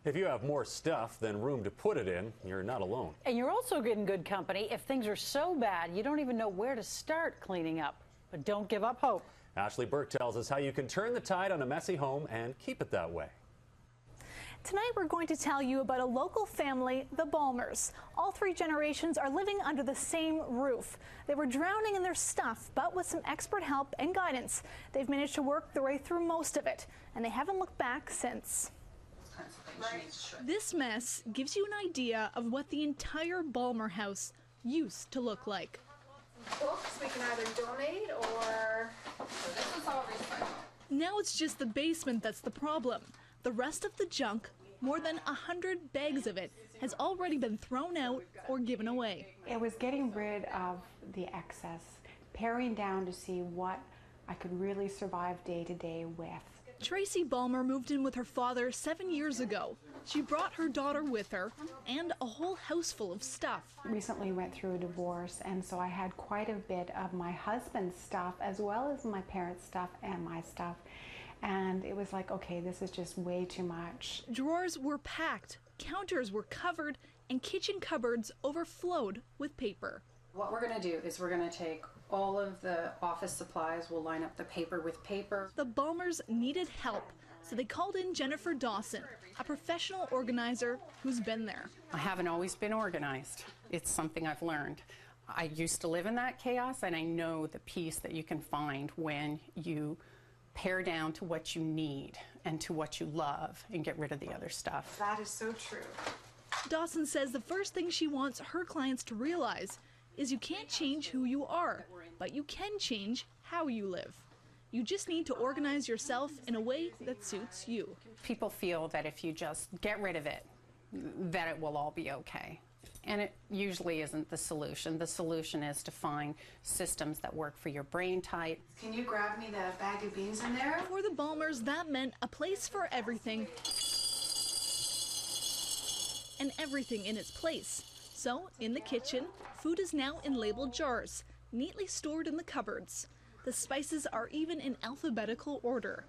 If you have more stuff than room to put it in, you're not alone. And you're also getting good company if things are so bad you don't even know where to start cleaning up. But don't give up hope. Ashley Burke tells us how you can turn the tide on a messy home and keep it that way. Tonight we're going to tell you about a local family, the Balmers. All three generations are living under the same roof. They were drowning in their stuff, but with some expert help and guidance, they've managed to work their way through most of it, and they haven't looked back since. This mess gives you an idea of what the entire Balmer house used to look like. Books we can either donate or... So this is all recycled. Now it's just the basement that's the problem. The rest of the junk, more than 100 bags of it, has already been thrown out or given away. It was getting rid of the excess, paring down to see what I could really survive day to day with. Tracy Balmer moved in with her father 7 years ago. She brought her daughter with her and a whole house full of stuff. Recently went through a divorce, and so I had quite a bit of my husband's stuff as well as my parents' stuff and my stuff. And it was like, okay, this is just way too much. Drawers were packed, counters were covered, and kitchen cupboards overflowed with paper. What we're going to do is we're going to take all of the office supplies, we'll line up the paper with paper. The Balmers needed help, so they called in Jennifer Dawson, a professional organizer who's been there. I haven't always been organized. It's something I've learned. I used to live in that chaos, and I know the peace that you can find when you pare down to what you need and to what you love and get rid of the other stuff. That is so true. Dawson says the first thing she wants her clients to realize is you can't change who you are, but you can change how you live. You just need to organize yourself in a way that suits you. People feel that if you just get rid of it, that it will all be okay. And it usually isn't the solution. The solution is to find systems that work for your brain type. Can you grab me the bag of beans in there? For the Balmers, that meant a place for everything and everything in its place. So, in the kitchen, food is now in labeled jars, neatly stored in the cupboards. The spices are even in alphabetical order.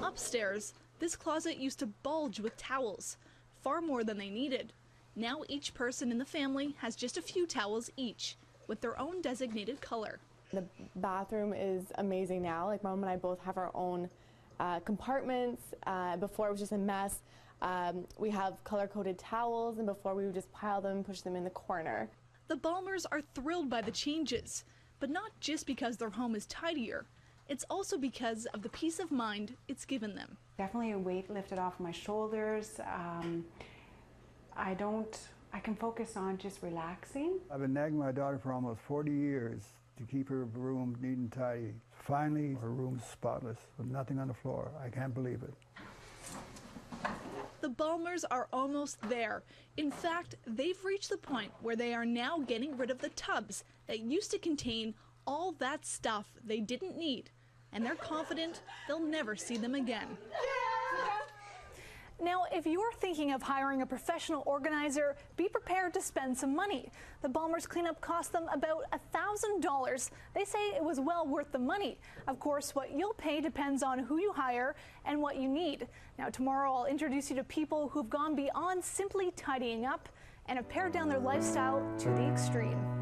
Upstairs, this closet used to bulge with towels, far more than they needed. Now each person in the family has just a few towels each, with their own designated color. The bathroom is amazing now. Like, Mom and I both have our own compartments. Before it was just a mess. We have color-coded towels, and before we would just pile them and push them in the corner. The Balmers are thrilled by the changes, but not just because their home is tidier. It's also because of the peace of mind it's given them. Definitely a weight lifted off my shoulders. I can focus on just relaxing. I've been nagging my daughter for almost 40 years to keep her room neat and tidy. Finally, her room's spotless, with nothing on the floor. I can't believe it. The Balmers are almost there. In fact, they've reached the point where they are now getting rid of the tubs that used to contain all that stuff they didn't need, and they're confident they'll never see them again. Now, if you're thinking of hiring a professional organizer, be prepared to spend some money. The Balmers cleanup cost them about $1,000. They say it was well worth the money. Of course, what you'll pay depends on who you hire and what you need. Now, tomorrow I'll introduce you to people who've gone beyond simply tidying up and have pared down their lifestyle to the extreme.